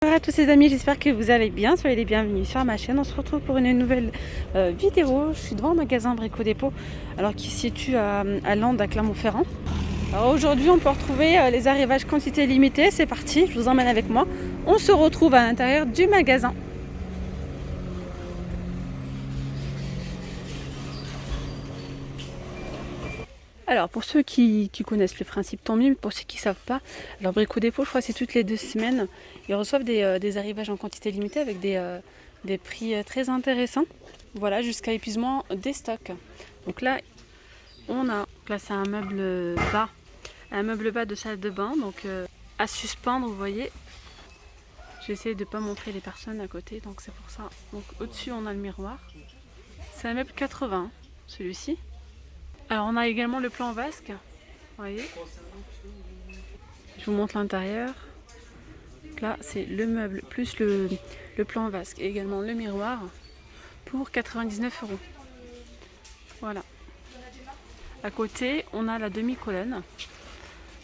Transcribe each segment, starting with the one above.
Bonjour à tous les amis, j'espère que vous allez bien, soyez les bienvenus sur ma chaîne. On se retrouve pour une nouvelle vidéo. Je suis devant un magasin Brico Dépôt, alors qui se situe à Landes, à Clermont-Ferrand. Alors aujourd'hui on peut retrouver les arrivages quantité limitée. C'est parti, je vous emmène avec moi. On se retrouve à l'intérieur du magasin. Alors pour ceux qui connaissent le principe, tant mieux, mais pour ceux qui ne savent pas, alors Brico Dépôt, je crois que c'est toutes les 2 semaines, ils reçoivent des arrivages en quantité limitée avec des prix très intéressants, voilà, jusqu'à épuisement des stocks. Donc là, c'est un meuble bas de salle de bain, donc à suspendre, vous voyez. J'essaie de ne pas montrer les personnes à côté, donc c'est pour ça. Donc au-dessus, on a le miroir. C'est un meuble 80, celui-ci. Alors on a également le plan vasque, vous voyez. Je vous montre l'intérieur. Là c'est le meuble plus le plan vasque et également le miroir pour 99 €. Voilà. À côté on a la demi-colonne.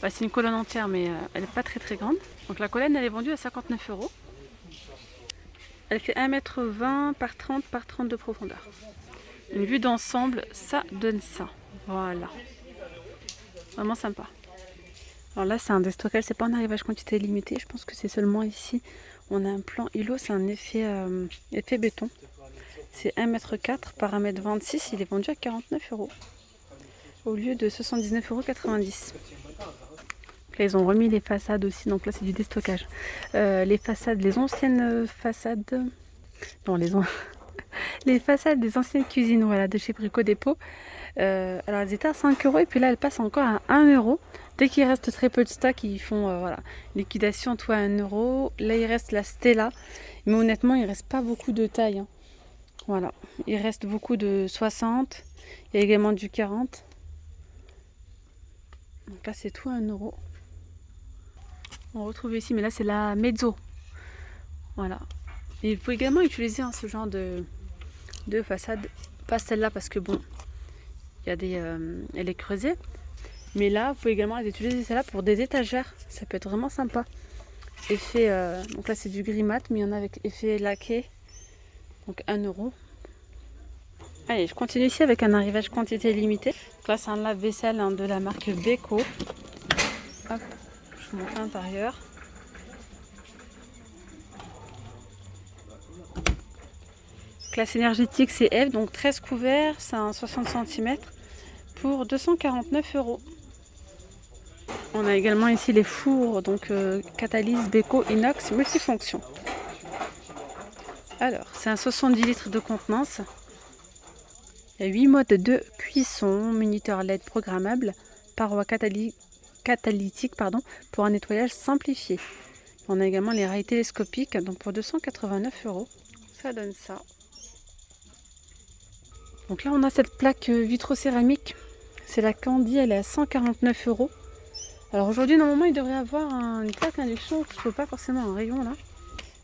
C'est une colonne entière mais elle n'est pas très grande. Donc la colonne elle est vendue à 59 €. Elle fait 1,20 m par 30 par 30 de profondeur. Une vue d'ensemble, ça donne ça. Voilà. Vraiment sympa. Alors là, c'est un déstockage, c'est pas un arrivage quantité limitée. Je pense que c'est seulement ici. On a un plan îlot, c'est un effet béton. C'est 1,4 m par 1,26 m. Il est vendu à 49 € au lieu de 79,90 €. Là, ils ont remis les façades aussi. Donc là, c'est du déstockage. Les façades, les anciennes façades. Non, les façades des anciennes cuisines, voilà, de chez Brico Dépôt. Alors elles étaient à 5 € et puis là elles passent encore à 1 €. Dès qu'il reste très peu de stock, ils font voilà, liquidation tout à 1 €. Là il reste la Stella, mais honnêtement il reste pas beaucoup de taille, hein. Voilà, il reste beaucoup de 60, il y a également du 40. Donc là c'est tout à 1 €. On retrouve ici, mais là c'est la mezzo. Voilà. Et il faut également utiliser ce genre de façade, pas celle-là parce que bon, il y a elle est creusée. Mais là, vous pouvez également utiliser celle-là pour des étagères. Ça peut être vraiment sympa. Effet, donc là, c'est du gris mat, mais il y en a avec effet laqué. Donc 1 €. Allez, je continue ici avec un arrivage quantité limitée. Donc là, c'est un lave-vaisselle de la marque Beko. Hop, je vous montre l'intérieur. Classe énergétique CF, donc 13 couverts, c'est un 60 cm pour 249 €. On a également ici les fours, donc Catalyse Beko inox multifonction. Alors, c'est un 70 litres de contenance. Il y a 8 modes de cuisson, minuteur LED programmable, paroi catalytique pour un nettoyage simplifié. On a également les rails télescopiques, donc pour 289 €. Ça donne ça. Donc là, on a cette plaque vitrocéramique. C'est la Candy, elle est à 149 €. Alors aujourd'hui, normalement, il devrait avoir une plaque induction. Je ne trouve pas forcément un rayon là.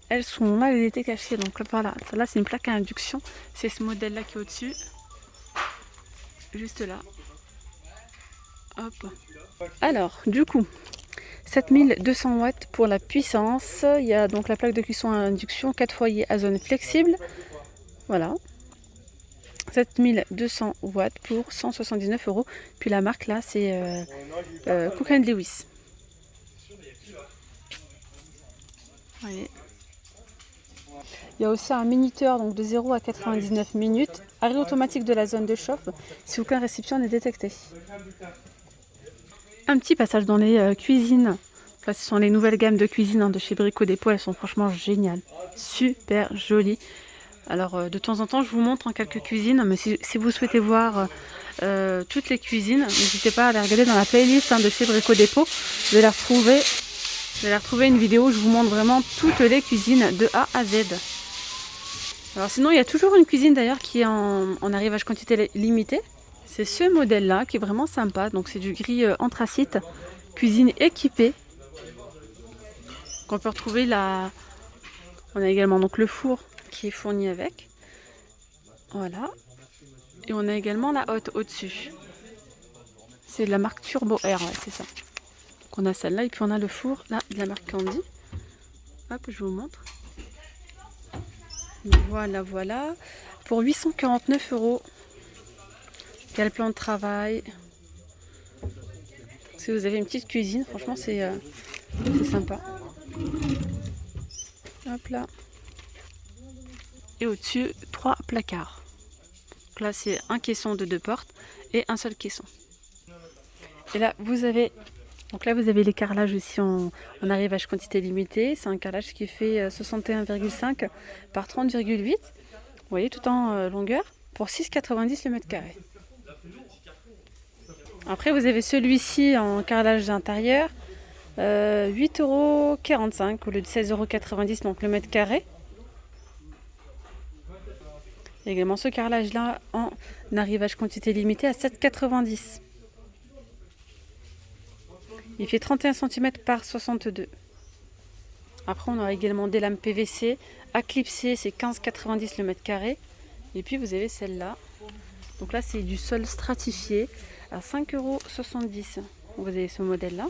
Elles sont là, elles étaient cachées. Donc voilà, celle-là, c'est une plaque à induction. C'est ce modèle-là qui est au-dessus. Juste là. Hop. Alors, du coup, 7200 watts pour la puissance. Il y a donc la plaque de cuisson à induction, 4 foyers à zone flexible. Voilà. 7200 watts pour 179 €. Puis la marque là, c'est Cook & Lewis. Voyez. Il y a aussi un minuteur donc de 0 à 99 minutes, arrêt automatique de la zone de chauffe si aucune réception n'est détectée. Un petit passage dans les cuisines. Enfin, ce sont les nouvelles gammes de cuisine de chez Brico Dépôt. Elles sont franchement géniales, super jolies. Alors de temps en temps je vous montre en quelques cuisines, mais si vous souhaitez voir toutes les cuisines, n'hésitez pas à aller regarder dans la playlist de chez Brico Dépôt. Vous allez retrouver une vidéo où je vous montre vraiment toutes les cuisines de A à Z. Alors sinon il y a toujours une cuisine d'ailleurs qui est en arrivage quantité limitée. C'est ce modèle là qui est vraiment sympa. Donc c'est du gris anthracite, cuisine équipée. On peut retrouver on a également donc le four qui est fourni avec. Voilà. Et on a également la hotte au-dessus. C'est de la marque Turbo Air, ouais, c'est ça. Donc on a celle-là et puis on a le four là de la marque Candy. Hop, je vous montre. Voilà, voilà. Pour 849 €. Il y a le plan de travail. Si vous avez une petite cuisine, franchement, c'est sympa. Hop là. Et au-dessus, 3 placards. Donc là, c'est un caisson de 2 portes et un seul caisson. Et là, vous avez les carrelages aussi en arrivage quantité limitée. C'est un carrelage qui fait 61,5 par 30,8. Vous voyez, tout en longueur, pour 6,90 le mètre carré. Après, vous avez celui-ci en carrelage d'intérieur, 8,45 € au lieu de 16,90 € donc le mètre carré. Il y a également ce carrelage-là en arrivage quantité limitée à 7,90 €. Il fait 31 cm par 62. Après, on aura également des lames PVC à clipser, c'est 15,90 € le mètre carré. Et puis, vous avez celle-là. Donc là, c'est du sol stratifié à 5,70 €. Vous avez ce modèle-là.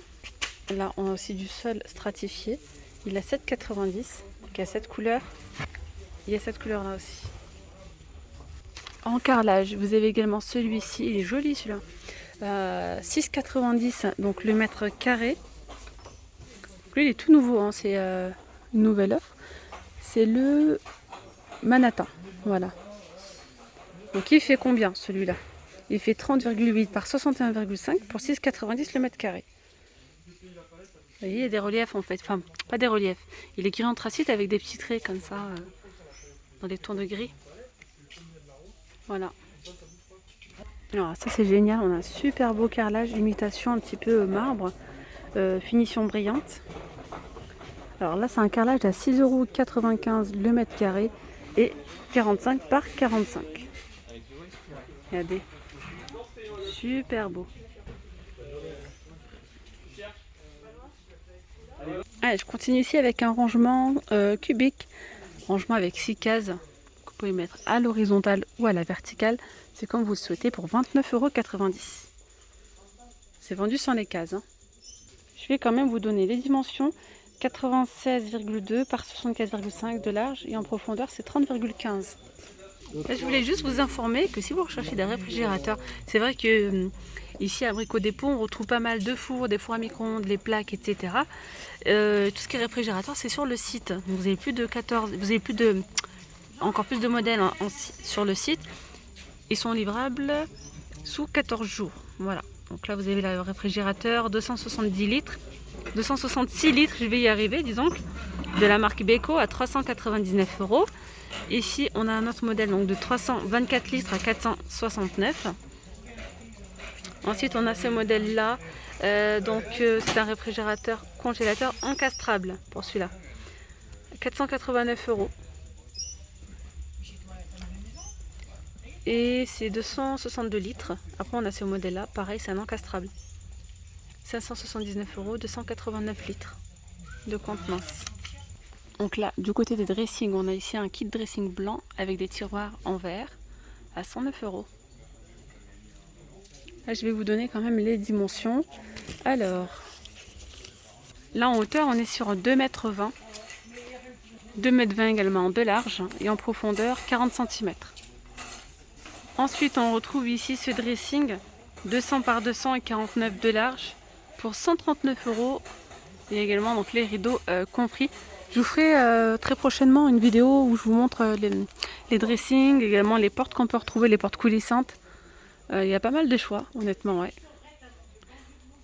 Là, on a aussi du sol stratifié. Il a 7,90 €. Donc, il y a cette couleur. Il y a cette couleur-là aussi. En carrelage, vous avez également celui-ci. Il est joli, celui-là. 6,90 € donc le mètre carré. Lui, il est tout nouveau. Hein. C'est une nouvelle offre. C'est le Manhattan. Voilà. Donc, il fait combien, celui-là? Il fait 30,8 par 61,5 pour 6,90 le mètre carré. Vous voyez, il y a des reliefs en fait. Enfin, pas des reliefs. Il est gris anthracite avec des petits traits comme ça, dans les tons de gris. Voilà. Alors, ça, c'est génial. On a un super beau carrelage, imitation un petit peu marbre, finition brillante. Alors là, c'est un carrelage à 6,95 € le mètre carré et 45 par 45. Regardez. Super beau. Allez, je continue ici avec un rangement cubique. Rangement avec 6 cases que vous pouvez mettre à l'horizontale ou à la verticale. C'est comme vous le souhaitez pour 29,90 €. C'est vendu sans les cases. Hein. Je vais quand même vous donner les dimensions. 96,2 par 64,5 de large et en profondeur c'est 30,15. Là, je voulais juste vous informer que si vous recherchez des réfrigérateurs, c'est vrai que ici à Brico Dépôt on retrouve pas mal de fours, des fours à micro-ondes, les plaques, etc. Tout ce qui est réfrigérateur c'est sur le site. Donc, vous avez plus de 14, vous avez encore plus de modèles sur le site. Ils sont livrables sous 14 jours. Voilà. Donc là vous avez le réfrigérateur 270 litres. 266 litres, je vais y arriver, disons, de la marque Beko à 399 €. Ici, on a un autre modèle donc de 324 litres à 469. Ensuite, on a ce modèle-là. C'est un réfrigérateur congélateur encastrable pour celui-là. 489 €. Et c'est 262 litres. Après, on a ce modèle-là. Pareil, c'est un encastrable. 579 €, 289 litres de contenance. Donc là, du côté des dressings, on a ici un kit dressing blanc avec des tiroirs en verre à 109 €. Là, je vais vous donner quand même les dimensions. Alors, là en hauteur, on est sur 2,20 m. 2,20 m également de large et en profondeur 40 cm. Ensuite, on retrouve ici ce dressing 200 par 200 et 49 de large pour 139 €. Il y a également donc les rideaux compris. Je vous ferai très prochainement une vidéo où je vous montre les dressings, également les portes qu'on peut retrouver, les portes coulissantes. Il y a pas mal de choix, honnêtement, ouais.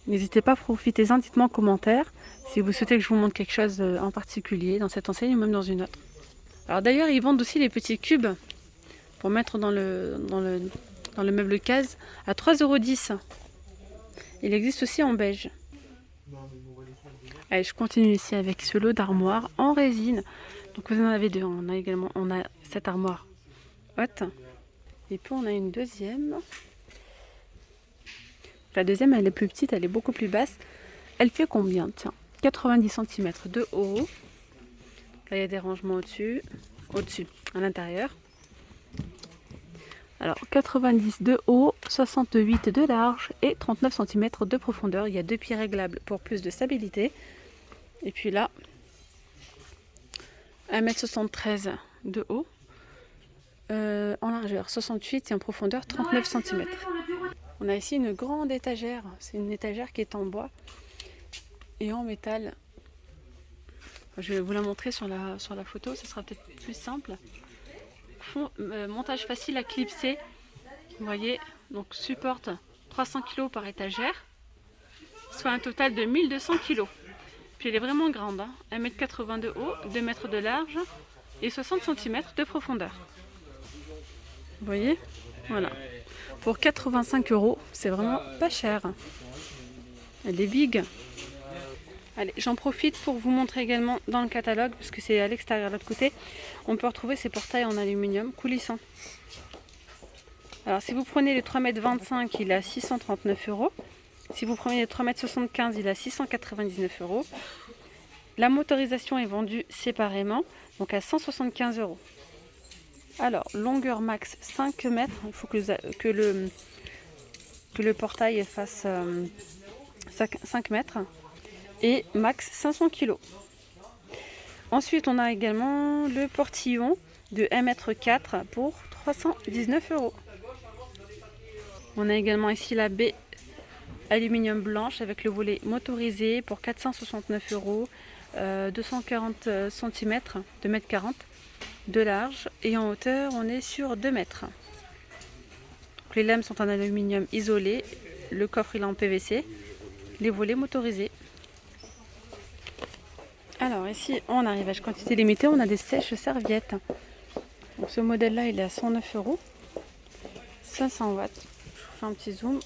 N'hésitez pas, profitez-en, dites-moi en commentaire si vous souhaitez que je vous montre quelque chose en particulier dans cette enseigne ou même dans une autre. Alors d'ailleurs, ils vendent aussi les petits cubes pour mettre dans le meuble case à 3,10 €. Il existe aussi en beige. Allez, je continue ici avec ce lot d'armoires en résine. Donc vous en avez deux. On a cette armoire haute. Et puis on a une deuxième. La deuxième, elle est plus petite, elle est beaucoup plus basse. Elle fait combien? Tiens, 90 cm de haut. Là, il y a des rangements au-dessus, à l'intérieur. Alors, 90 de haut, 68 de large et 39 cm de profondeur. Il y a deux pieds réglables pour plus de stabilité. Et puis là, 1,73 m de haut, en largeur 68 et en profondeur 39 cm. On a ici une grande étagère, c'est une étagère qui est en bois et en métal. Je vais vous la montrer sur la photo, ce sera peut-être plus simple. Montage facile à clipser, vous voyez, donc supporte 300 kg par étagère, soit un total de 1200 kg. Puis elle est vraiment grande, hein, 1,80 m de haut, 2 m de large et 60 cm de profondeur. Vous voyez, voilà. Pour 85 €, c'est vraiment pas cher. Elle est big. Allez, j'en profite pour vous montrer également dans le catalogue, parce que c'est à l'extérieur de l'autre côté, on peut retrouver ces portails en aluminium coulissant. Alors si vous prenez le 3,25 m, il est à 639 €. Si vous prenez le 3,75 m, il est à 699 €. La motorisation est vendue séparément, donc à 175 €. Alors, longueur max 5 mètres, il faut que le portail fasse 5 mètres. Et max 500 kg. Ensuite, on a également le portillon de 1,4 m pour 319 €. On a également ici la baie aluminium blanche avec le volet motorisé pour 469 €, 240 cm, 2,40 m de large et en hauteur, on est sur 2 mètres. Donc, les lames sont en aluminium isolé, le coffre il est en PVC, les volets motorisés. Alors ici, en arrivage quantité limitée, on a des sèches serviettes. Donc, ce modèle-là, il est à 109 €, 500 watts. Je vous fais un petit zoom.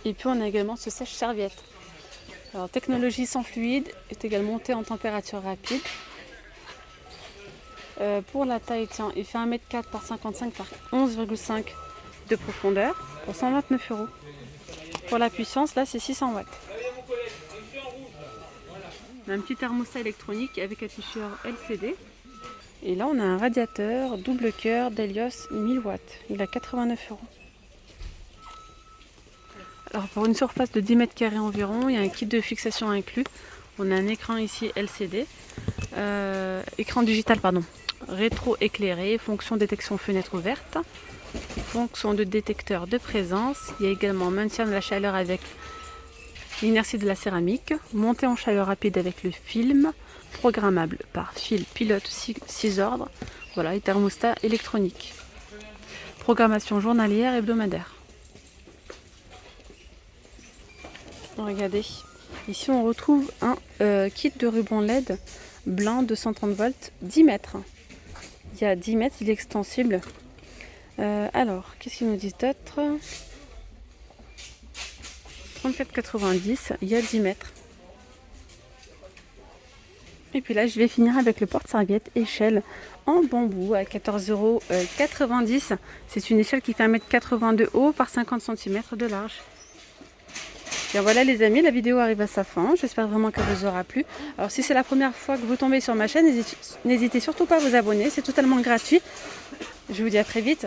Et puis on a également ce sèche-serviette. Alors, technologie sans fluide, est également montée en température rapide. Pour la taille, tiens, il fait 1,4 m par 55 par 11,5 de profondeur pour 129 €. Pour la puissance, là, c'est 600 watts. On a un petit thermostat électronique avec afficheur LCD. Et là, on a un radiateur double cœur d'Helios 1000 watts. Il a 89 €. Alors, pour une surface de 10 mètres carrés environ, il y a un kit de fixation inclus. On a un écran ici LCD, écran digital, pardon, rétro-éclairé, fonction détection fenêtre ouverte, fonction de détecteur de présence. Il y a également maintien de la chaleur avec l'inertie de la céramique, montée en chaleur rapide avec le film, programmable par fil pilote 6 ordres, voilà, et thermostat électronique. Programmation journalière et hebdomadaire. Regardez, ici on retrouve un kit de ruban LED blanc de 130 volts, 10 mètres. Il y a 10 mètres, il est extensible. Alors, qu'est-ce qu'ils nous disent d'autre? 34,90, il y a 10 mètres. Et puis là, je vais finir avec le porte-serviette échelle en bambou à 14,90 €. C'est une échelle qui fait 1,80 m de haut par 50 cm de large. Bien voilà les amis, la vidéo arrive à sa fin. J'espère vraiment qu'elle vous aura plu. Alors si c'est la première fois que vous tombez sur ma chaîne, n'hésitez surtout pas à vous abonner. C'est totalement gratuit. Je vous dis à très vite.